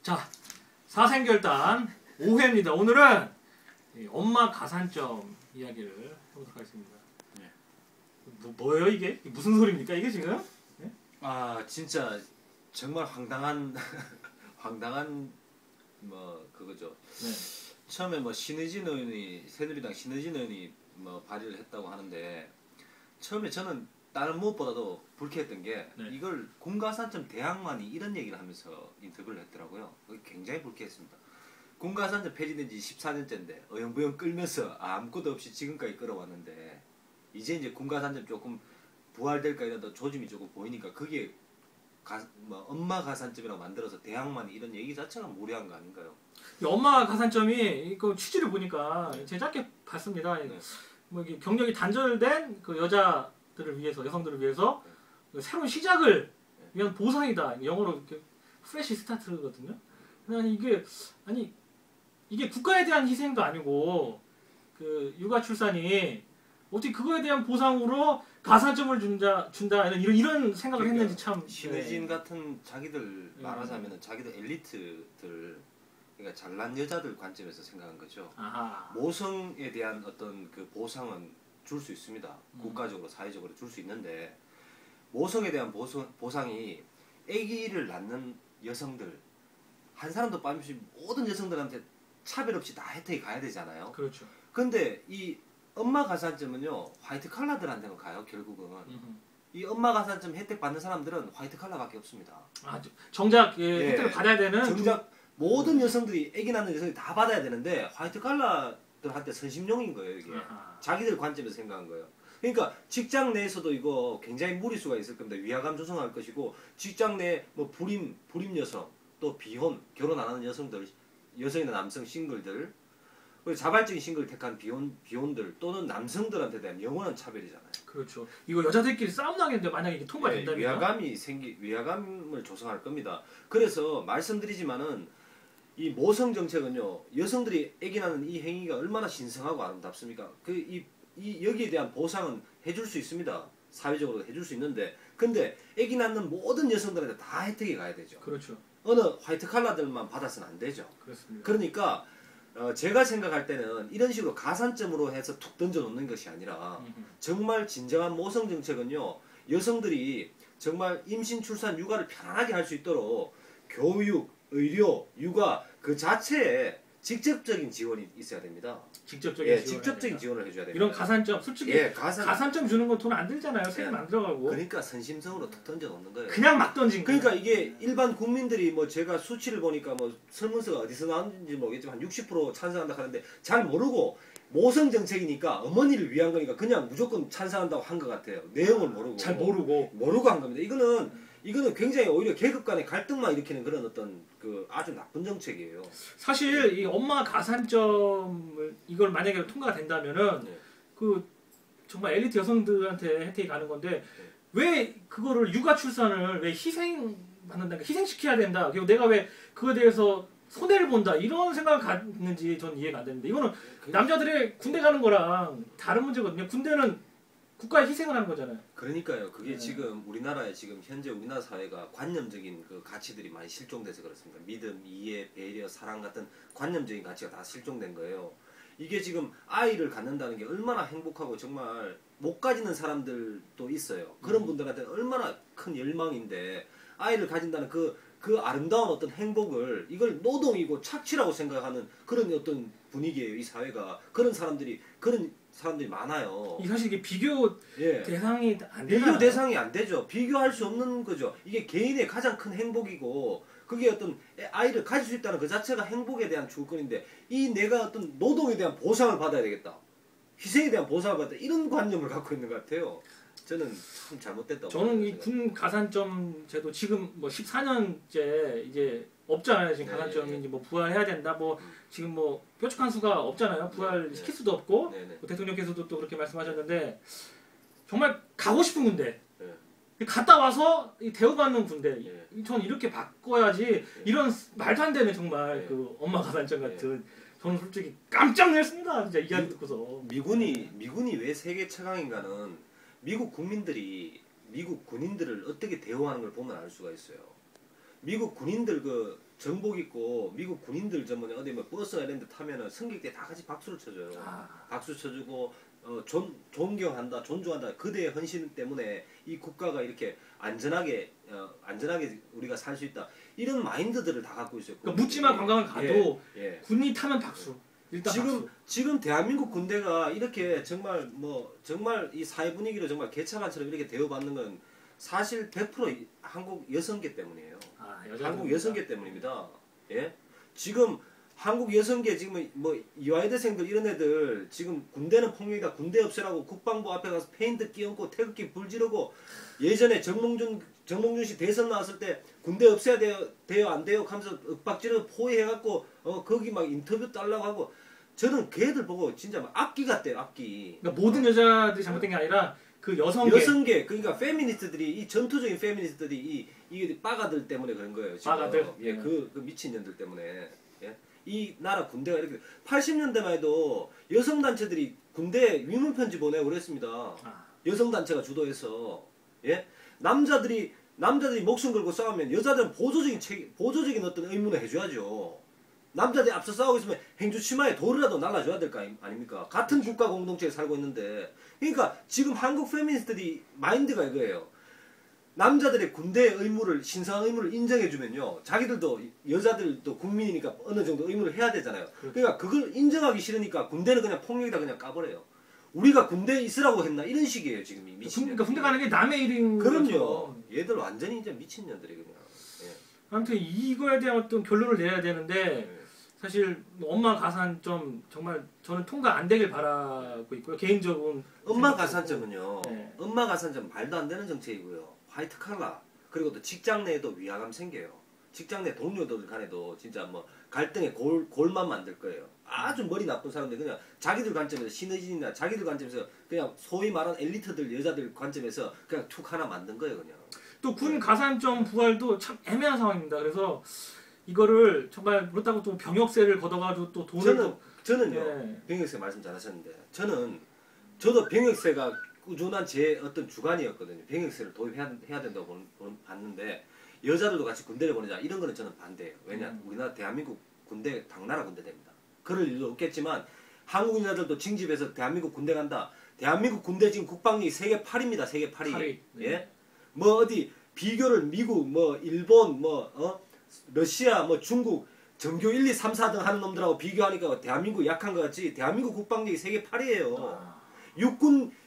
자, 사생결단 5회입니다. 오늘은 엄마 가산점 이야기를 해보도록 하겠습니다. 네. 뭐예요 이게? 무슨 소리입니까 이게 지금? 네? 아 진짜 정말 황당한 황당한 뭐 그거죠. 네. 처음에 뭐 신의진 의원이 새누리당 신의진 의원이 뭐 발의를 했다고 하는데 처음에 저는 다른 무엇보다도 불쾌했던 게 네. 이걸 공가산점 대항만이 이런 얘기를 하면서 인터뷰를 했더라고요. 그게 굉장히 불쾌했습니다. 공가산점 폐지된 지 14년째인데 어영부영 끌면서 아무것도 없이 지금까지 끌어왔는데 이제 공가산점 조금 부활될까 이러다 조짐이 조금 보이니까 그게 뭐 엄마 가산점이라고 만들어서 대항만이 이런 얘기 자체가 무례한 거 아닌가요? 이 엄마 가산점이 이거 취지를 보니까 제작게 봤습니다. 네. 뭐 이게 경력이 단절된 그 여자들을 위해서 여성들을 위해서 그 새로운 시작을 위한 보상이다. 영어로 이렇게 프레시 스타트거든요. 아니 이게 국가에 대한 희생도 아니고 그 육아 출산이 어떻게 그거에 대한 보상으로 가산점을 준다 이런 생각을 그러니까 했는지 참 신의진 네. 같은 자기들 말하자면은 자기들 엘리트들 그러니까 잘난 여자들 관점에서 생각한 거죠. 아하. 모성에 대한 어떤 그 보상은 줄 수 있습니다. 국가적으로 사회적으로 줄 수 있는데 모성에 대한 보상이 아기를 낳는 여성들 한 사람도 빠짐없이 모든 여성들한테 차별 없이 다 혜택이 가야 되잖아요. 그렇죠. 근데 이 엄마 가산점은요 화이트 칼라들한테만 가요. 결국은 이 엄마 가산점 혜택 받는 사람들은 화이트 칼라밖에 없습니다. 아, 정작 예. 혜택을 받아야 되는 정작 모든 여성들이 아기 낳는 여성이 다 받아야 되는데 화이트 칼라들한테 선심용인 거예요. 이게 아하. 자기들 관점에서 생각한 거예요. 그러니까 직장 내에서도 이거 굉장히 무리수가 있을 겁니다. 위화감 조성할 것이고 직장 내 뭐 불임 여성 또 비혼 결혼 안 하는 여성이나 남성 싱글들 그리고 자발적인 싱글 택한 비혼들 또는 남성들한테 대한 영원한 차별이잖아요. 그렇죠. 이거 여자들끼리 싸움 나겠는데 만약에 이게 통과된다면 위화감을 조성할 겁니다. 그래서 말씀드리지만은 이 모성 정책은요 여성들이 아기 낳는 이 행위가 얼마나 신성하고 아름답습니까? 여기에 대한 보상은 해줄 수 있습니다. 사회적으로 해줄 수 있는데 근데 아기 낳는 모든 여성들한테 다 혜택이 가야 되죠. 그렇죠. 어느 화이트 칼라들만 받아서는 안 되죠. 그렇습니다. 그러니까 제가 생각할 때는 이런 식으로 가산점으로 해서 툭 던져 놓는 것이 아니라 정말 진정한 모성 정책은요 여성들이 정말 임신, 출산, 육아를 편안하게 할 수 있도록 교육, 의료, 육아 그 자체에 직접적인 지원이 있어야 됩니다. 직접적인 지원을 해줘야 됩니다. 이런 가산점 솔직히 가산점 주는 건 돈 안 들잖아요. 세금 안 들어가고. 그러니까 선심성으로 툭 던져 놓는 거예요. 그냥 막 던진 거예요. 그러니까 이게 일반 국민들이 뭐 제가 수치를 보니까 뭐 설문서가 어디서 나왔는지 모르겠지만 한 60% 찬성한다 하는데 잘 모르고 모성 정책이니까 어머니를 위한 거니까 그냥 무조건 찬성한다고 한 것 같아요. 내용을 모르고 잘 모르고 한 겁니다. 이거는 굉장히 오히려 계급 간의 갈등만 일으키는 그런 어떤 그 아주 나쁜 정책이에요. 사실 이 엄마 가산점을 이걸 만약에 통과가 된다면은 그 정말 엘리트 여성들한테 혜택이 가는 건데 왜 그거를 육아 출산을 왜 희생받는다, 희생시켜야 된다. 그리고 내가 왜 그거에 대해서 손해를 본다 이런 생각을 갖는지 전 이해가 안 되는데 이거는 남자들이 군대 가는 거랑 다른 문제거든요. 군대는 국가에 희생을 하는 거잖아요. 그러니까요. 그게 지금 우리나라에 지금 현재 우리나라 사회가 관념적인 그 가치들이 많이 실종돼서 그렇습니다. 믿음, 이해, 배려, 사랑 같은 관념적인 가치가 다 실종된 거예요. 이게 지금 아이를 갖는다는 게 얼마나 행복하고 정말 못 가지는 사람들도 있어요. 그런 분들한테 얼마나 큰 열망인데 아이를 가진다는 그 아름다운 어떤 행복을 이걸 노동이고 착취라고 생각하는 그런 어떤 분위기예요. 이 사회가 그런 사람들이 많아요. 사실 이게 비교 대상이 안 되잖아요. 비교 대상이 안 되죠. 비교할 수 없는 거죠. 이게 개인의 가장 큰 행복이고 그게 어떤 아이를 가질 수 있다는 그 자체가 행복에 대한 주권인데 내가 어떤 노동에 대한 보상을 받아야 되겠다. 희생에 대한 보상을 받아야 되겠다. 이런 관념을 갖고 있는 것 같아요. 저는 참 잘못됐다고. 저는 이 군 가산점 제도 지금 뭐 14년째 이제 없잖아요. 지금 가산점이 뭐 부활해야 된다. 뭐 지금 뭐 뾰족한 수가 없잖아요. 부활 시킬 수도 없고 뭐 대통령께서도 또 그렇게 말씀하셨는데 정말 가고 싶은 군대. 갔다 와서 대우받는 군대. 전 이렇게 바꿔야지 이런 말도 안 되는 정말 그 엄마 가산점 같은 저는 솔직히 깜짝 놀랐습니다. 진짜 이야기 듣고서. 미군이 왜 세계 최강인가는 미국 군인들을 어떻게 대우하는 걸 보면 알 수가 있어요. 미국 군인들 정복 입고 미국 군인들 전문에 어디 뭐 버스나 이런 데 타면은 승객들이 다 같이 박수를 쳐줘요. 박수 쳐주고 존경한다, 존중한다. 그대의 헌신 때문에 이 국가가 이렇게 안전하게 우리가 살 수 있다. 이런 마인드들을 다 갖고 있어요. 그러니까 묻지마 관광을 가도 군이 타면 박수. 일단 지금 대한민국 군대가 이렇게 정말 이 사회 분위기를 정말 개차반처럼 이렇게 대우받는 건 사실 100% 한국 여성계 때문이에요. 한국 여성계 때문입니다. 예? 지금 한국 여성계 지금 뭐 이화여대생들 이런 애들 지금 군대는 폭력이다, 군대 없애라고 국방부 앞에 가서 페인트 끼얹고 태극기 불 지르고, 예전에 정몽준 씨 대선 나왔을 때 군대 없애야 돼요 안 돼요 하면서 윽박지르고 포위해갖고 거기 막 인터뷰 달라고 하고, 저는 걔들 보고 진짜 막 악기 같대요, 악기. 그러니까 모든 여자들이 잘못된 게 아니라 그 여성계 그러니까 페미니스트들이, 이 전투적인 페미니스트들이 이게 빠가들 때문에 그런 거예요. 지금. 빠가들. 예, 그 미친년들 때문에. 예? 이 나라 군대가 이렇게 80년대만 해도 여성 단체들이 군대 위문 편지 보내고 그랬습니다. 여성 단체가 주도해서. 예? 남자들이 목숨 걸고 싸우면 여자들은 보조적인 어떤 의무를 해줘야죠. 남자들이 앞서 싸우고 있으면 행주 치마에 돌이라도 날라줘야 될 거 아닙니까? 같은 국가 공동체에 살고 있는데. 그러니까 지금 한국 페미니스트들이 마인드가 이거예요. 남자들의 군대 의무를, 신성한 의무를 인정해주면요, 자기들도, 여자들도 국민이니까 어느 정도 의무를 해야 되잖아요. 그러니까 그걸 인정하기 싫으니까 군대는 그냥 폭력이다 그냥 까버려요. 우리가 군대에 있으라고 했나? 이런 식이에요, 지금 이 미친년. 그러니까 군대 가는 게 남의 일인 그럼요. 것처럼. 얘들 완전히 이제 미친년들이 그냥. 예. 아무튼 이거에 대한 어떤 결론을 내야 되는데, 사실 엄마 가산점 정말 저는 통과 안 되길 바라고 있고요. 개인적으로. 엄마 가산점은요. 엄마 가산점 말도 안 되는 정책이고요. 화이트 칼라, 그리고 또 직장 내에도 위화감 생겨요. 직장 내 동료들 간에도 진짜 뭐 갈등의 골만 만들 거예요. 아주 머리 나쁜 사람들 그냥 자기들 관점에서, 신의진이나 자기들 관점에서 그냥 소위 말하는 엘리트들 여자들 관점에서 그냥 툭 하나 만든 거예요, 그냥. 또 군 가산점 부활도 참 애매한 상황입니다. 그래서 이거를 정말 그렇다고 또 병역세를 걷어가지고 또 돈을 저는요. 병역세 말씀 잘하셨는데, 저도 병역세가 꾸준한 제 어떤 주관이었거든요. 병역세를 도입해야 된다고 봤는데, 여자들도 같이 군대를 보내자 이런 거는 저는 반대예요. 왜냐, 우리나라 대한민국 군대 당나라 군대 됩니다. 그럴 일도 없겠지만 한국 여자들도 징집해서 대한민국 군대 간다. 대한민국 군대 지금 국방력이 세계 8위입니다. 세계 8위. 예? 뭐 어디 비교를 미국, 뭐 일본, 러시아, 뭐 중국 전교 1, 2, 3, 4등 하는 놈들하고 비교하니까 대한민국 약한 것 같지. 대한민국 국방력이 세계 8위예요.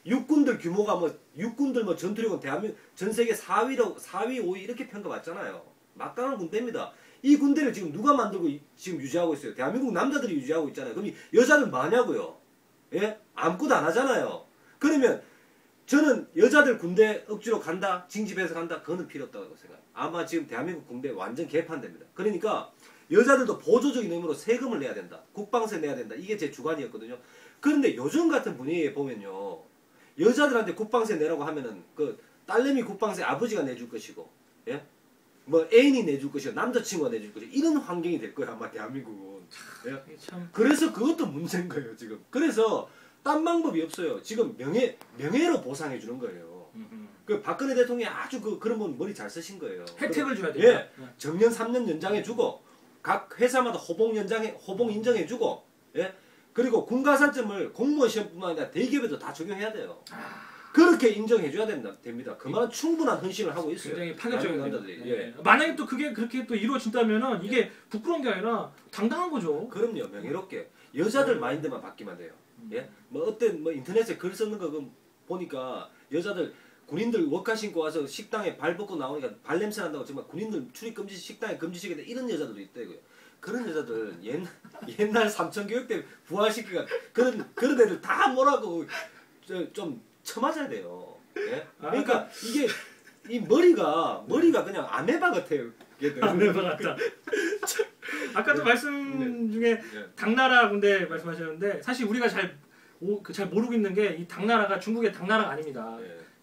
육군들 규모가 육군들 전투력은 대한민국 전 세계 4위, 5위 이렇게 평가받잖아요. 막강한 군대입니다. 이 군대를 지금 누가 만들고 지금 유지하고 있어요? 대한민국 남자들이 유지하고 있잖아요. 그럼 여자들 뭐하냐고요? 예? 아무것도 안 하잖아요. 그러면 저는 여자들 군대 억지로 간다, 징집해서 간다, 그거는 필요 없다고 생각해요. 아마 지금 대한민국 군대 완전 개판됩니다. 그러니까 여자들도 보조적인 의무로 세금을 내야 된다, 국방세 내야 된다, 이게 제 주관이었거든요. 그런데 요즘 같은 분위기에 보면요, 여자들한테 국방세 내라고 하면은 그 딸내미 국방세 아버지가 내줄 것이고, 예? 뭐 애인이 내줄 것이고, 남자친구가 내줄 것이고, 이런 환경이 될 거예요, 아마 대한민국은. 예? 그래서 그것도 문제인 거예요, 지금. 그래서 딴 방법이 없어요. 지금 명예로 보상해 주는 거예요. 그 박근혜 대통령이 아주 그런 분 머리 잘 쓰신 거예요. 혜택을 줘야 돼요. 예. 정년 3년 연장해 주고, 각 회사마다 호봉 인정해 주고, 예? 그리고 군가산점을 공무원 시험뿐만 아니라 대기업에도 다 적용해야 돼요. 그렇게 인정해 줘야 됩니다. 그만한 충분한 헌신을 하고 있어요. 굉장히 파격적인 남자들이. 예. 만약에 또 그게 그렇게 또 이루어진다면은 이게 부끄러운 게 아니라 당당한 거죠. 그럼요. 명예롭게. 여자들 마인드만 바뀌면 돼요. 예? 인터넷에 글 쓰는 거 보니까 여자들 군인들 워카 신고 와서 식당에 발 벗고 나오니까 발냄새 난다고 정말 군인들 출입 금지, 식당에 금지시켰는데 이런 여자들도 있다고요. 그런 여자들 옛날 삼천 교육 때 부활시키가 그런 애들 다 뭐라고 좀 쳐맞아야 돼요. 예? 그러니까 이게 이 머리가 그냥 아메바 같아요. 아메바 같다. 아까도 말씀 중에 당나라 군대 말씀하셨는데, 사실 우리가 잘 모르고 있는 게 이 당나라가 중국의 당나라가 아닙니다.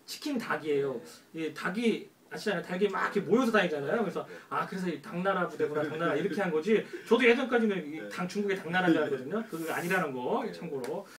치킨 닭이에요. 이 닭이 아시잖아요. 닭이 막 이렇게 모여서 다니잖아요. 그래서 그래서 이 당나라 부대구나, 당나라 이렇게 한 거지. 저도 예전까지는 중국의 당나라가 알거든요. 그게 아니라는 거 참고로.